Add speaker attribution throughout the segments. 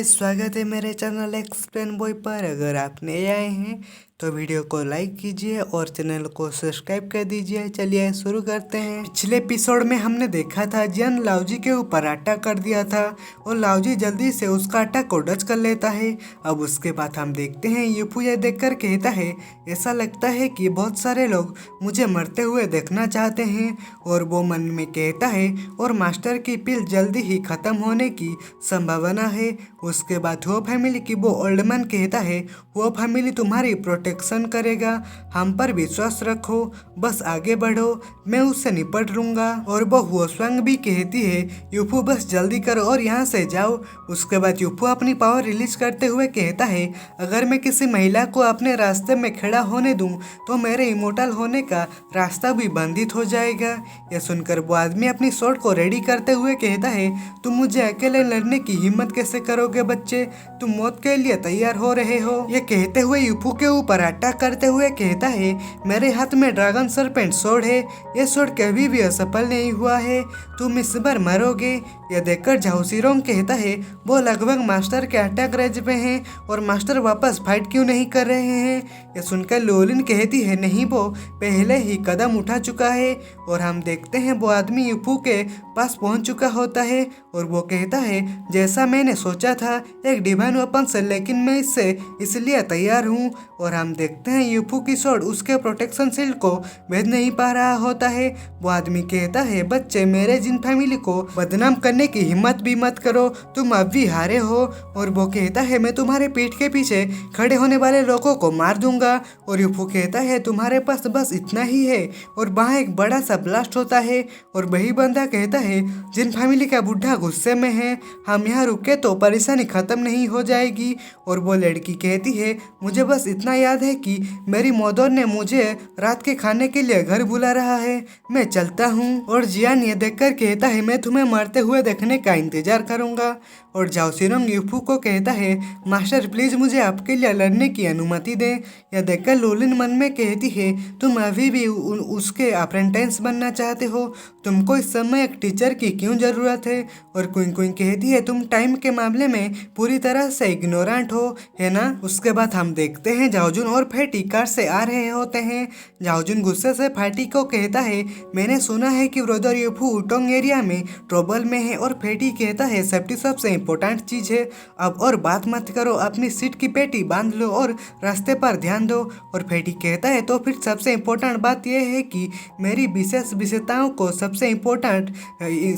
Speaker 1: Guys, स्वागत है मेरे चैनल एक्सप्लेन बॉय पर। अगर आप नए आए हैं तो वीडियो को लाइक कीजिए और चैनल को सब्सक्राइब कर दीजिए। चलिए शुरू करते हैं। पिछले एपिसोड में हमने देखा था जियान लाओजी के ऊपर अटैक कर दिया था और लाओजी जल्दी से उसका अटैक को डच कर लेता है। अब उसके बाद हम देखते हैं यूफू ये देखकर कहता है, ऐसा लगता है कि बहुत सारे लोग मुझे मरते हुए देखना चाहते हैं। और वो मन में कहता है और मास्टर की पिल जल्दी ही खत्म होने की संभावना है। उसके बाद वो फैमिली की वो ओल्ड मैन कहता है, वो फैमिली तुम्हारी प्रोटेक्शन करेगा, हम पर विश्वास रखो, बस आगे बढ़ो, मैं उससे निपट लूंगा। और वो हुओसुआंग भी कहती है, यूफू बस जल्दी करो और यहाँ से जाओ। उसके बाद यूफू अपनी पावर रिलीज करते हुए कहता है, अगर मैं किसी महिला को अपने रास्ते में खड़ा होने दूं तो मेरे इमोर्टल होने का रास्ता भी बंधित हो जाएगा। यह सुनकर वो आदमी अपनी स्वॉर्ड को रेडी करते हुए कहता है, तुम मुझे अकेले लड़ने की हिम्मत कैसे करोगे बच्चे, तुम मौत के लिए तैयार हो रहे हो। ये कहते हुए यूफू के ऊपर अटैक करते हुए कहता है, मेरे हाथ में ड्रैगन सरपेंट स्वॉर्ड है, ये स्वॉर्ड कभी भी असफल नहीं हुआ है, तुम इस बार मरोगे। यह देखकर झाओसीरोंग कहता है, वो लगभग मास्टर के अटैक रेंज में हैं और मास्टर वापस फाइट क्यों नहीं कर रहे हैं। यह सुनकर लोलिन कहती है, नहीं वो पहले ही कदम उठा चुका है। और हम देखते हैं वो आदमी यूफू के पास पहुंच चुका होता है और वो कहता है, जैसा मैंने सोचा था, एक डिवाइन वेपन से, लेकिन मैं इससे इसलिए तैयार हूँ। और हम देखते हैं यूफू की स्वॉर्ड उसके प्रोटेक्शन शील्ड को भेद नहीं पा रहा होता है। वो आदमी कहता है, बच्चे मेरे जिन फैमिली को बदनाम करने की हिम्मत भी मत करो, तुम अब भी हारे हो। और वो कहता है, मैं तुम्हारे पीठ के पीछे खड़े होने वाले लोगों को मार दूंगा। और यूफू कहता है, तुम्हारे पास बस इतना ही है। और वहाँ एक बड़ा सा ब्लास्ट होता है और वही बंदा कहता है, जिन फैमिली का बुढ़ा गुस्से में है, हम यहाँ रुके तो परेशानी खत्म नहीं हो जाएगी। और वो लड़की कहती है, मुझे बस इतना याद है कि मेरी मदर ने मुझे रात के खाने के लिए घर बुला रहा है, मैं चलता हूँ। और जियान ये देखकर कहता है, मैं तुम्हें मरते हुए देखने का इंतजार करूंगा। और झाओसीरोंग यूफू को कहता है, मास्टर प्लीज मुझे आपके लिए लड़ने की अनुमति दें। यह देखकर लोलिन मन में कहती है, तुम अभी भी उसके अप्रेंटिस बनना चाहते हो, तुमको इस समय एक टीचर की क्यों जरूरत है। और क्विंग क्विंग कहती है, तुम टाइम के मामले में पूरी तरह से इग्नोरेंट हो, है ना। उसके बाद हम देखते हैं झाओजुन और फैटी कार से आ रहे होते हैं। झाओजुन गुस्से से फैटी को कहता है, मैंने सुना है कि ब्रदर यूफू उटोंग एरिया में ट्रबल में है। और फैटी कहता है, सेफ्टी सबसे इम्पोर्टेंट चीज है, अब और बात मत करो, अपनी सीट की पेटी बांध लो और रास्ते पर ध्यान दो। और फैटी कहता है, तो फिर सबसे इम्पोर्टेंट बात यह है कि मेरी विशेष विशेषताओं को सबसे इम्पोर्टेंट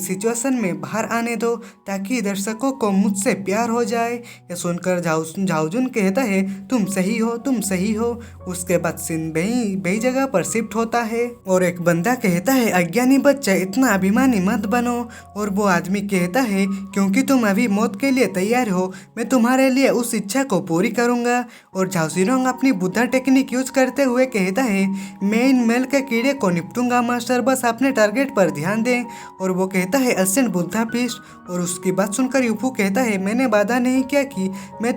Speaker 1: सिचुएशन में बाहर आने दो, ताकि दर्शकों को मुझसे प्यार हो जाए। यह सुनकर झाओजुन कहता है, तुम सही हो, तुम सही हो। उसके बाद सीन बही जगह पर शिफ्ट होता है और एक बंदा कहता है, अज्ञानी बच्चा इतना अभिमानी मत बनो। और वो आदमी कहता है, क्योंकि तुम अभी मौत के लिए तैयार हो, मैं तुम्हारे लिए उस इच्छा को पूरी करूंगा। और झाओसीरोंग अपनी बुद्धा टेक्निक यूज करते हुए कहता है, मैं इन मेल के कीड़े को निपटूंगा मास्टर, बस अपने टारगेट पर ध्यान दें। और वो कहता है, असेंट बुद्धा फीस्ट। और उसकी बात सुनकर यूफू कहता है, मैंने वादा नहीं किया कि मैं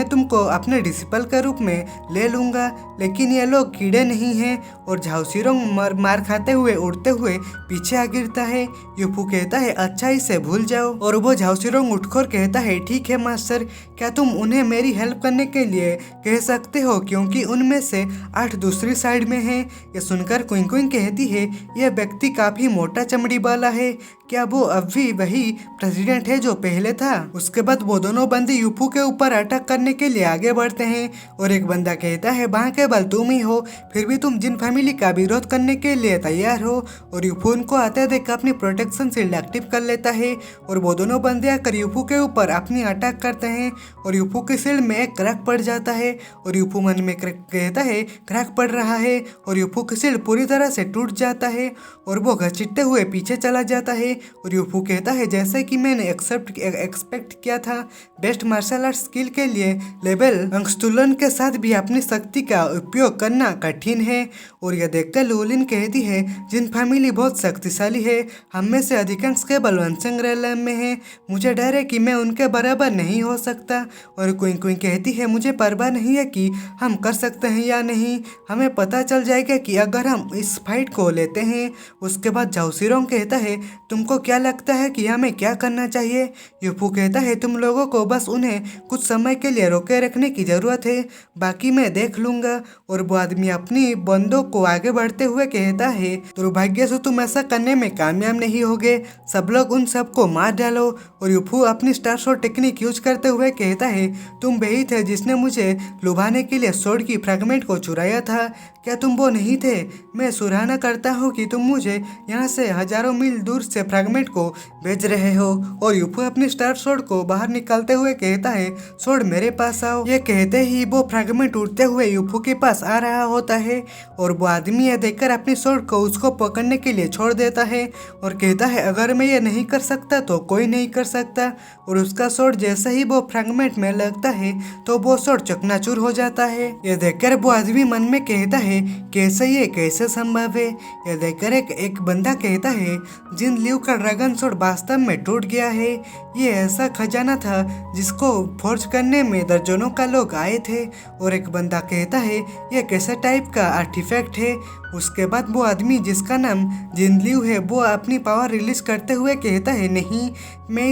Speaker 1: तुमको अपने डिसिपल के रूप में ले लूंगा, लेकिन ये लोग कीड़े नहीं हैं। और झाओसीरोंग मार खाते हुए उड़ते हुए पीछे आ गिरता है। यूफू कहता है, अच्छा इसे भूल जाओ। और वो झाओसीरोंग उठकर कहता है, ठीक है मास्टर, क्या तुम उन्हें मेरी हेल्प करने के लिए कह सकते हो, क्योंकि उनमें से 8 दूसरी साइड में हैं। ये सुनकर क्विंग क्विंग कहती है, यह व्यक्ति काफी मोटा चमड़ी वाला है, क्या वो अब भी वही प्रेसिडेंट है जो पहले था। उसके बाद वो दोनों बंदे यूफू के ऊपर अटैक करने के लिए आगे बढ़ते हैं और एक बंदा कहता है, वहाँ केवल तुम ही हो, फिर भी तुम जिन फैमिली का विरोध करने के लिए तैयार हो। और यूफू उनको आते देख अपनी प्रोटेक्शन शील्ड एक्टिव कर लेता है और वो दोनों बंदे आकर यूफू के ऊपर अपनी अटैक करते हैं और यूफू की शील्ड में एक क्रैक पड़ जाता है। और यूफू मन में कहता है, क्रैक पड़ रहा है, और यूफू की शील्ड पूरी तरह से टूट जाता है और वो घसीटते हुए पीछे चला जाता है। और यूफू कहता है, जैसे कि मैंने एक्सपेक्ट किया था, बेस्ट मार्शल आर्ट स्किल के लिए लेवल अंगस्तुलन के साथ भी अपनी शक्ति का उपयोग करना कठिन है। और यह देखकर लोलिन कहती है, जिन फैमिली बहुत शक्तिशाली है, हम में से अधिकांश केवल वंशंग रेलम में है, मुझे डर है कि मैं उनके बराबर नहीं हो सकता। और क्विन क्विन कहती है मुझे परवाह नहीं है कि हम कर सकते हैं या नहीं, हमें पता चल जाएगा कि अगर हम इस फाइट को लेते हैं। उसके बाद झाओसिरोंग कहता है तुमको क्या लगता है कि हमें क्या करना चाहिए। यूफू कहता है तुम लोगों को बस उन्हें कुछ समय के लिए रोके रखने की ज़रूरत है, बाकी मैं देख लूँगा। और वो आदमी अपनी बंदों को आगे बढ़ते हुए कहता है दुर्भाग्य से तुम ऐसा करने में कामयाब नहीं होगे, सब लोग उन सबको मार डालो। और यूफू अपनी स्टार शॉट टेक्निक यूज करते हुए कहता है तुम वही थे जिसने मुझे लुभाने के लिए स्वॉर्ड की फ्रैगमेंट को चुराया था, क्या तुम वो नहीं थे? मैं सराहना करता हूँ कि तुम मुझे यहाँ से हजारों मील दूर से फ्रैगमेंट को भेज रहे हो। और यूफू अपनी स्टार स्वॉर्ड को बाहर निकालते हुए कहता है स्वॉर्ड मेरे पास आओ। ये कहते ही वो फ्रैगमेंट उड़ते हुए यूफू के पास आ रहा होता है और वो आदमी यह देखकर अपनी स्वॉर्ड को उसको पकड़ने के लिए छोड़ देता है और कहता है अगर मैं ये नहीं कर सकता तो कोई नहीं कर सकता। और उसका स्वॉर्ड जैसे ही वो फ्रैगमेंट में लगता है तो वो स्वॉर्ड चकनाचूर हो जाता है। ये देखकर वो आदमी मन में कहता है कैसे ये कैसे संभव है। यह देखकर एक बंदा कहता है जिन लियू का ड्रैगन स्वॉर्ड वास्तव में टूट गया है, ये ऐसा खजाना था जिसको फोर्ज करने में दर्जनों का लोग आए थे। और एक बंदा कहता है ये कैसे टाइप का आर्टिफैक्ट है। उसके बाद वो आदमी जिसका नाम जिनलियू है वो अपनी पावर रिलीज करते हुए कहता है नहीं, मैं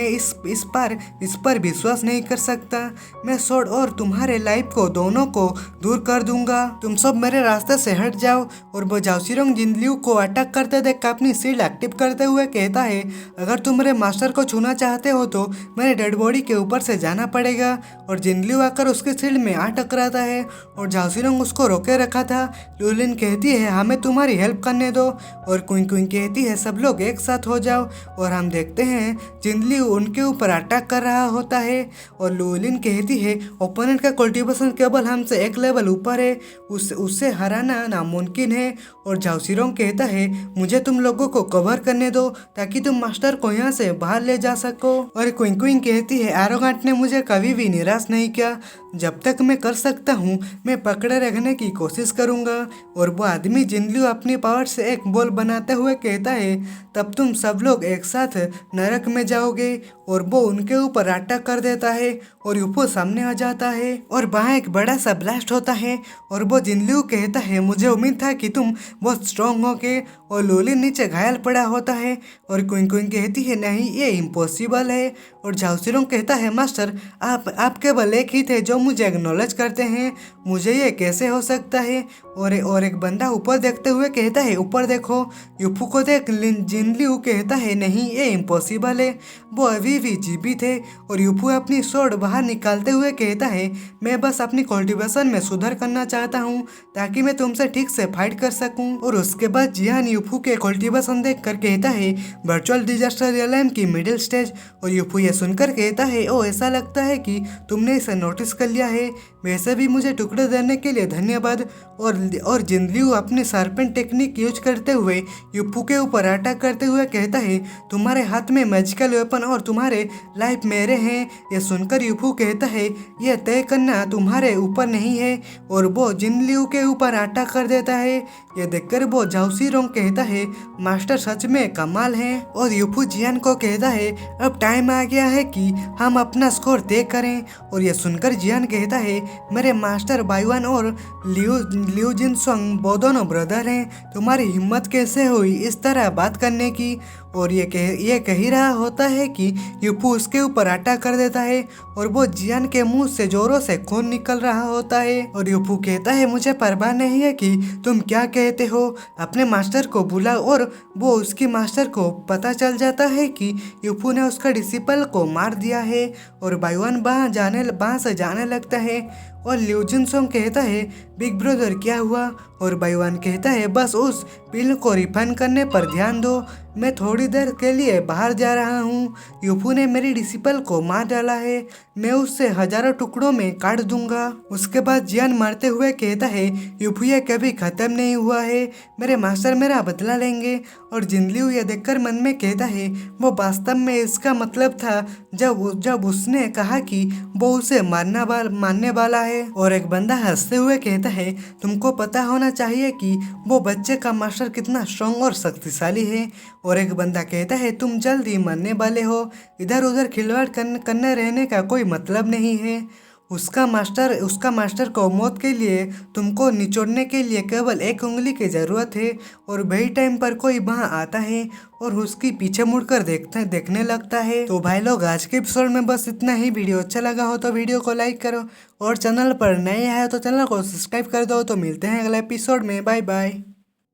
Speaker 1: इस पर विश्वास नहीं कर सकता, मैं स्वॉर्ड और तुम्हारे लाइफ को दोनों को दूर कर दूंगा, तुम सब मेरे रास्ते से हट जाओ। और वो झाओसिरोंग जिनलियू को अटैक करते देख अपनी शील्ड एक्टिव करते हुए कहता है अगर तुम मेरे मास्टर को छूना चाहते हो तो मेरे डेड बॉडी के ऊपर से जाना पड़ेगा। और जिनलियू आकर उसके शील्ड में आ टकराता है और झाओसिरोंग उसको रोके रखा था। लुलिन कहती है हमें तुम्हारी हेल्प करने दो। और क्विन क्विन कहती है सब लोग एक साथ हो जाओ। और हम देखते हैं जिनलियू उनके ऊपर अटैक कर रहा होता है और लुलिन कहती है ओपोनेंट का कल्टीवेशन केवल हमसे एक लेवल ऊपर है, उससे हराना नामुमकिन है। और झाओसिरोंग कहता है मुझे तुम लोगों को कवर करने दो ताकि तुम मास्टर को यहाँ से बाहर ले जा सको। और क्विन क्विन कहती है एरोगेंट ने मुझे कभी भी निराश नहीं किया, जब तक मैं कर सकता हूँ मैं पकड़े रखने की कोशिश करूँगा। और वो आदमी जिनलियू अपनी पावर से एक बॉल बनाते हुए कहता है तब तुम सब लोग एक साथ नरक में जाओगे। और वो उनके ऊपर अटैक कर देता है और यूफो सामने आ जाता है और वहाँ एक बड़ा सा ब्लास्ट होता है। और वो जिनलियू कहता है मुझे उम्मीद था कि तुम बहुत स्ट्रॉन्ग होगे। और लुलिन नीचे घायल पड़ा होता है और क्विन क्विन कहती है नहीं ये इम्पॉसिबल है। और झाओसिरोंग कहता है मास्टर आप केवल एक ही थे जो मुझे एक्नॉलेज करते हैं, मुझे ये कैसे हो सकता है। और एक बंदा ऊपर देखते हुए कहता है ऊपर देखो। यूफू को देख जिनलियू कहता है नहीं ये इम्पॉसिबल है, वो अभी भी जीवित है। और यूफू अपनी स्वॉर्ड बाहर निकालते हुए कहता है मैं बस अपनी कल्टीवेशन में सुधार करना चाहता हूँ ताकि मैं तुमसे ठीक से फाइट कर सकूं। और उसके बाद जियान यूफू के कल्टीवेशन देख कर कहता है वर्चुअल डिजास्टर रियलम की मिडिल स्टेज। और यूफू ये सुनकर कहता है ओ ऐसा लगता है कि तुमने इसे नोटिस कर लिया है, वैसे भी मुझे टुकड़े देने के लिए धन्यवाद। और जिनलियू अपनी शार्पेन टेक्निक यूज करते हुए यूफू के ऊपर अटैक करते हुए कहता है तुम्हारे हाथ में मैजिकल वेपन और तुम्हारे लाइफ मेरे हैं। ये सुनकर यूफू कहता है यह तय करना तुम्हारे ऊपर नहीं है और वो जिनलियू के ऊपर अटैक कर देता है। यह देखकर वो झाओसिरोंग कहता है मास्टर सच में कमाल है। और यूफू जियान को कहता है अब टाइम आ गया है कि हम अपना स्कोर तय करें। और यह सुनकर जियान कहता है मेरे मास्टर बाइवान और लियू जिनसोंग वो दोनों ब्रदर हैं, तुम्हारी हिम्मत कैसे हुई इस तरह बात करने की। और ये कह ही रहा होता है कि यूफू उसके ऊपर अटैक कर देता है और वो जियान के मुंह से जोरों से खून निकल रहा होता है। और यूफू कहता है मुझे परवाह नहीं है कि तुम क्या कहते हो, अपने मास्टर को बुलाओ। और वो उसकी मास्टर को पता चल जाता है कि यूफू ने उसका डिसिपल को मार दिया है। और बाइवान वहाँ से जाने लगता है। और लियू जिनसोंग कहता है बिग ब्रदर क्या हुआ। और बाइवान कहता है बस उस पिल को रिफाइन करने पर ध्यान दो, मैं थोड़ी देर के लिए बाहर जा रहा हूँ। यूफू ने मेरी डिसिपल को मार डाला है, मैं उससे हजारों टुकड़ों में काट दूंगा। उसके बाद जियान मारते हुए कहता है यूफू ये कभी खत्म नहीं हुआ है, मेरे मास्टर मेरा बदला लेंगे। और जिनलियू ये देखकर मन में कहता है वो वास्तव में इसका मतलब था जब उसने कहा कि वो उसे मारने वाला है और एक बंदा हंसते हुए कहता है तुमको पता होना चाहिए कि वो बच्चे का मास्टर कितना स्ट्रांग और शक्तिशाली है। और एक बंदा कहता है तुम जल्द ही मरने वाले हो, इधर उधर खिलवाड़ करने रहने का कोई मतलब नहीं है। उसका मास्टर को मौत के लिए तुमको निचोड़ने के लिए केवल एक उंगली की ज़रूरत है। और वही टाइम पर कोई वहाँ आता है और उसकी पीछे मुड़कर देखने लगता है। तो भाई लोग आज के एपिसोड में बस इतना ही। वीडियो अच्छा लगा हो तो वीडियो को लाइक करो और चैनल पर नए आए हो तो चैनल को सब्सक्राइब कर दो। तो मिलते हैं अगले एपिसोड में, बाय बाय।